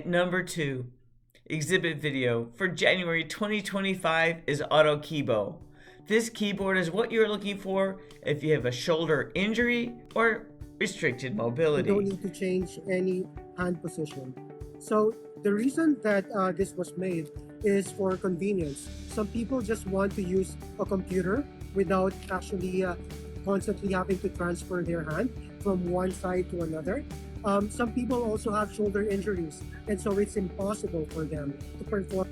Number 2, exhibit video for January 2025 is AutoKibo. This keyboard is what you're looking for if you have a shoulder injury or restricted You mobility. don't need to change any hand position. So the reason that this was made is for convenience. Some people just want to use a computer without actually constantly having to transfer their hand from one side to another. Some people also have shoulder injuries, and so it's impossible for them to perform